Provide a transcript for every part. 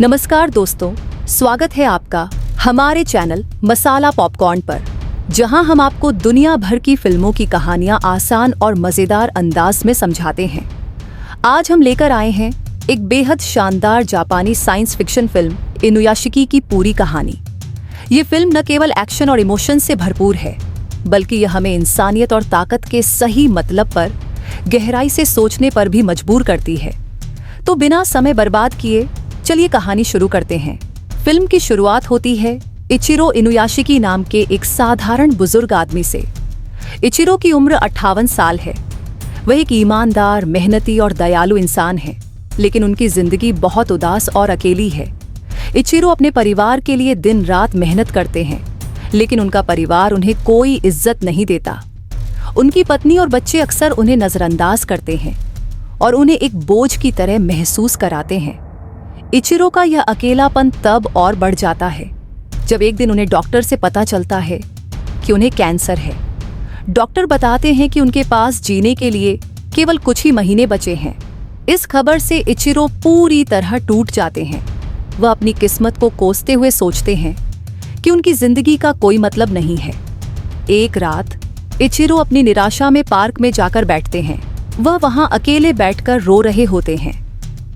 नमस्कार दोस्तों, स्वागत है आपका हमारे चैनल मसाला पॉपकॉर्न पर, जहां हम आपको दुनिया भर की फिल्मों की कहानियां आसान और मजेदार अंदाज में समझाते हैं। आज हम लेकर आए हैं एक बेहद शानदार जापानी साइंस फिक्शन फिल्म इनुयाशिकी की पूरी कहानी। ये फिल्म न केवल एक्शन और इमोशन से भरपूर है, बल्कि यह हमें इंसानियत और ताकत के सही मतलब पर गहराई से सोचने पर भी मजबूर करती है। तो बिना समय बर्बाद किए चलिए कहानी शुरू करते हैं। फिल्म की शुरुआत होती है इचिरो इनुयाशिकी नाम के एक साधारण बुजुर्ग आदमी से। इचिरो की उम्र 58 साल है। वह एक ईमानदार, मेहनती और दयालु इंसान है, लेकिन उनकी जिंदगी बहुत उदास और अकेली है। इचिरो अपने परिवार के लिए दिन रात मेहनत करते हैं, लेकिन उनका परिवार उन्हें कोई इज्जत नहीं देता। उनकी पत्नी और बच्चे अक्सर उन्हें नजरअंदाज करते हैं और उन्हें एक बोझ की तरह महसूस कराते हैं। इचिरो का यह अकेलापन तब और बढ़ जाता है जब एक दिन उन्हें डॉक्टर से पता चलता है कि उन्हें कैंसर है। डॉक्टर बताते हैं कि उनके पास जीने के लिए केवल कुछ ही महीने बचे हैं। इस खबर से इचिरो पूरी तरह टूट जाते हैं। वह अपनी किस्मत को कोसते हुए सोचते हैं कि उनकी जिंदगी का कोई मतलब नहीं है। एक रात इचिरो अपनी निराशा में पार्क में जाकर बैठते हैं। वह वहां अकेले बैठकर रो रहे होते हैं।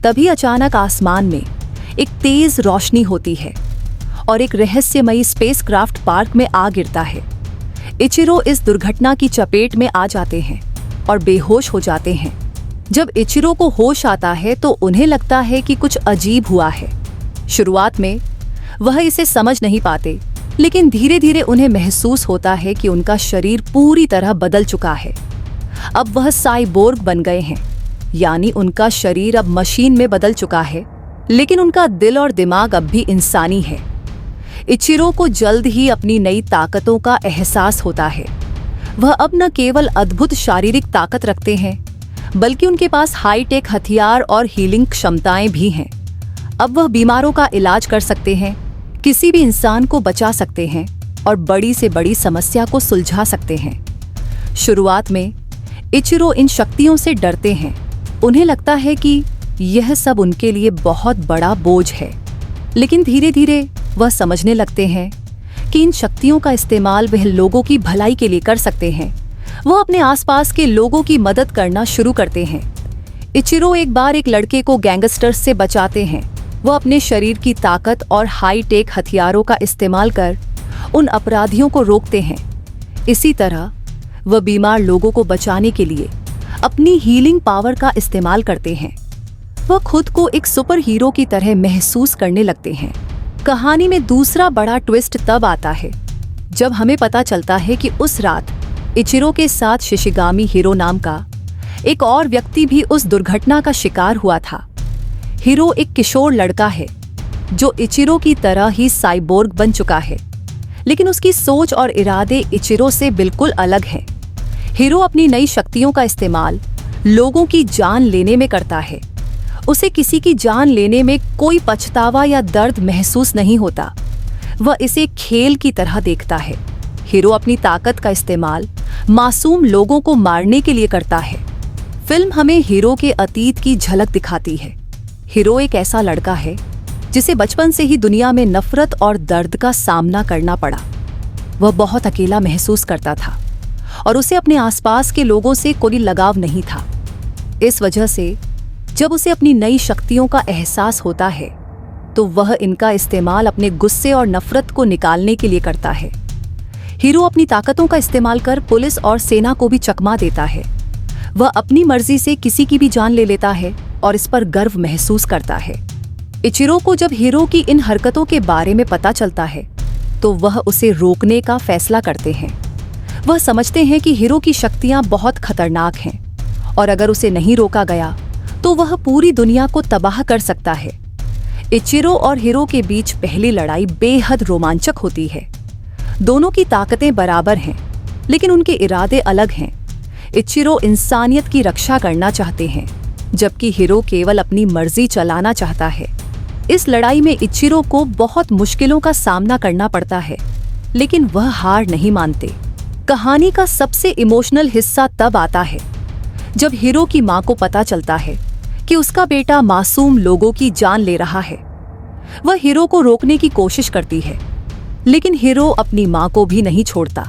तभी अचानक आसमान में एक तेज रोशनी होती है और एक रहस्यमयी स्पेसक्राफ्ट पार्क में आ गिरता है। इचिरो इस दुर्घटना की चपेट में आ जाते हैं और बेहोश हो जाते हैं। जब इचिरो को होश आता है तो उन्हें लगता है कि कुछ अजीब हुआ है। शुरुआत में वह इसे समझ नहीं पाते, लेकिन धीरे धीरे उन्हें महसूस होता है कि उनका शरीर पूरी तरह बदल चुका है। अब वह साइबोर्ग बन गए हैं, यानी उनका शरीर अब मशीन में बदल चुका है, लेकिन उनका दिल और दिमाग अब भी इंसानी है। इचिरो को जल्द ही अपनी नई ताकतों का एहसास होता है। वह अब न केवल अद्भुत शारीरिक ताकत रखते हैं, बल्कि उनके पास हाईटेक हथियार और हीलिंग क्षमताएं भी हैं। अब वह बीमारों का इलाज कर सकते हैं, किसी भी इंसान को बचा सकते हैं और बड़ी से बड़ी समस्या को सुलझा सकते हैं। शुरुआत में इचिरो इन शक्तियों से डरते हैं। उन्हें लगता है कि यह सब उनके लिए बहुत बड़ा बोझ है, लेकिन धीरे धीरे वह समझने लगते हैं कि इन शक्तियों का इस्तेमाल वह लोगों की भलाई के लिए कर सकते हैं। वह अपने आसपास के लोगों की मदद करना शुरू करते हैं। इचिरो एक बार एक लड़के को गैंगस्टर्स से बचाते हैं। वह अपने शरीर की ताकत और हाईटेक हथियारों का इस्तेमाल कर उन अपराधियों को रोकते हैं। इसी तरह वह बीमार लोगों को बचाने के लिए अपनी हीलिंग पावर का इस्तेमाल करते हैं। वह खुद को एक सुपर हीरो की तरह महसूस करने लगते हैं। कहानी में दूसरा बड़ा ट्विस्ट तब आता है जब हमें पता चलता है कि उस रात इचिरो के साथ शिशिगामी हीरो नाम का एक और व्यक्ति भी उस दुर्घटना का शिकार हुआ था। हीरो एक किशोर लड़का है जो इचिरो की तरह ही साइबोर्ग बन चुका है, लेकिन उसकी सोच और इरादे इचिरो से बिल्कुल अलग हैं। हीरो अपनी नई शक्तियों का इस्तेमाल लोगों की जान लेने में करता है। उसे किसी की जान लेने में कोई पछतावा या दर्द महसूस नहीं होता। वह इसे खेल की तरह देखता है। हीरो अपनी ताकत का इस्तेमाल मासूम लोगों को मारने के लिए करता है। फिल्म हमें हीरो के अतीत की झलक दिखाती है। हीरो एक ऐसा लड़का है जिसे बचपन से ही दुनिया में नफरत और दर्द का सामना करना पड़ा। वह बहुत अकेला महसूस करता था और उसे अपने आसपास के लोगों से कोई लगाव नहीं था। इस वजह से जब उसे अपनी नई शक्तियों का एहसास होता है तो वह इनका इस्तेमाल अपने गुस्से और नफरत को निकालने के लिए करता है। हीरो अपनी ताकतों का इस्तेमाल कर पुलिस और सेना को भी चकमा देता है। वह अपनी मर्जी से किसी की भी जान ले लेता है और इस पर गर्व महसूस करता है। इचिरो को जब हीरो की इन हरकतों के बारे में पता चलता है तो वह उसे रोकने का फैसला करते हैं। वह समझते हैं कि हीरो की शक्तियां बहुत खतरनाक हैं और अगर उसे नहीं रोका गया तो वह पूरी दुनिया को तबाह कर सकता है। इचिरो और हीरो के बीच पहली लड़ाई बेहद रोमांचक होती है। दोनों की ताकतें बराबर हैं, लेकिन उनके इरादे अलग हैं। इचिरो इंसानियत की रक्षा करना चाहते हैं, जबकि हीरो केवल अपनी मर्जी चलाना चाहता है। इस लड़ाई में इचिरो को बहुत मुश्किलों का सामना करना पड़ता है, लेकिन वह हार नहीं मानते। कहानी का सबसे इमोशनल हिस्सा तब आता है जब हीरो की मां को पता चलता है कि उसका बेटा मासूम लोगों की जान ले रहा है। वह हीरो को रोकने की कोशिश करती है, लेकिन हीरो अपनी मां को भी नहीं छोड़ता।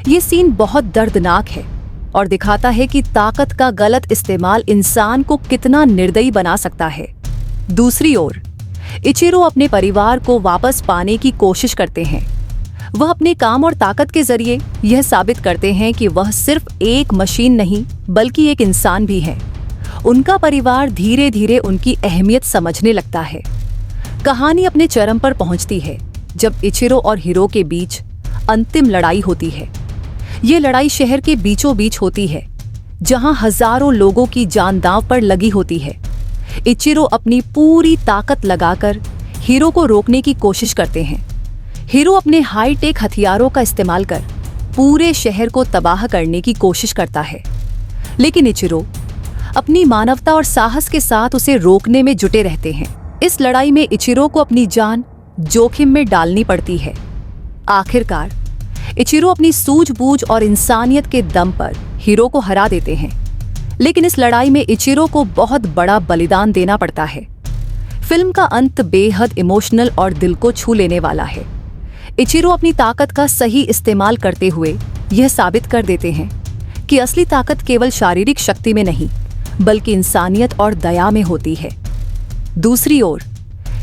ये सीन बहुत दर्दनाक है और दिखाता है कि ताकत का गलत इस्तेमाल इंसान को कितना निर्दयी बना सकता है। दूसरी ओर इचिरो अपने परिवार को वापस पाने की कोशिश करते हैं। वह अपने काम और ताकत के जरिए यह साबित करते हैं कि वह सिर्फ एक मशीन नहीं बल्कि एक इंसान भी है। उनका परिवार धीरे धीरे उनकी अहमियत समझने लगता है। कहानी अपने चरम पर पहुंचती है जब इचिरो और हीरो के बीच अंतिम लड़ाई होती है। ये लड़ाई शहर के बीचों बीच होती है, जहां हजारों लोगों की जान दांव पर लगी होती है। इचिरो अपनी पूरी ताकत लगाकर हीरो को रोकने की कोशिश करते हैं। हीरो अपने हाईटेक हथियारों का इस्तेमाल कर पूरे शहर को तबाह करने की कोशिश करता है, लेकिन इचिरो अपनी मानवता और साहस के साथ उसे रोकने में जुटे रहते हैं। इस लड़ाई में इचिरो को अपनी जान जोखिम में डालनी पड़ती है। आखिरकार इचिरो अपनी सूझबूझ और इंसानियत के दम पर हीरो को हरा देते हैं, लेकिन इस लड़ाई में इचिरो को बहुत बड़ा बलिदान देना पड़ता है। फिल्म का अंत बेहद इमोशनल और दिल को छू लेने वाला है। इचिरो अपनी ताकत का सही इस्तेमाल करते हुए यह साबित कर देते हैं कि असली ताकत केवल शारीरिक शक्ति में नहीं बल्कि इंसानियत और दया में होती है। दूसरी ओर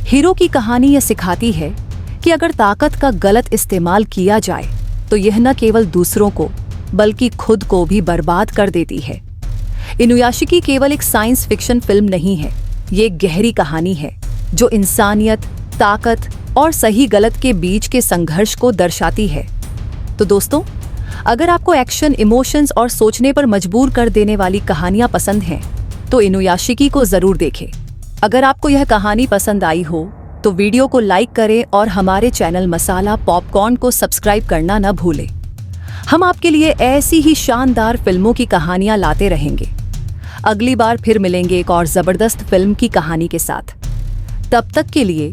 हीरो की कहानी यह सिखाती है कि अगर ताकत का गलत इस्तेमाल किया जाए तो यह न केवल दूसरों को बल्कि खुद को भी बर्बाद कर देती है। इनुयाशिकी केवल एक साइंस फिक्शन फिल्म नहीं है, ये एक गहरी कहानी है जो इंसानियत, ताकत और सही गलत के बीच के संघर्ष को दर्शाती है। तो दोस्तों, अगर आपको एक्शन, इमोशंस और सोचने पर मजबूर कर देने वाली कहानियां पसंद हैं, तो इनुयाशिकी को जरूर देखें। अगर आपको यह कहानी पसंद आई हो तो वीडियो को लाइक करें और हमारे चैनल मसाला पॉपकॉर्न को सब्सक्राइब करना न भूलें। हम आपके लिए ऐसी ही शानदार फिल्मों की कहानियां लाते रहेंगे। अगली बार फिर मिलेंगे एक और जबरदस्त फिल्म की कहानी के साथ। तब तक के लिए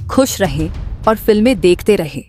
खुश रहें और फिल्में देखते रहें।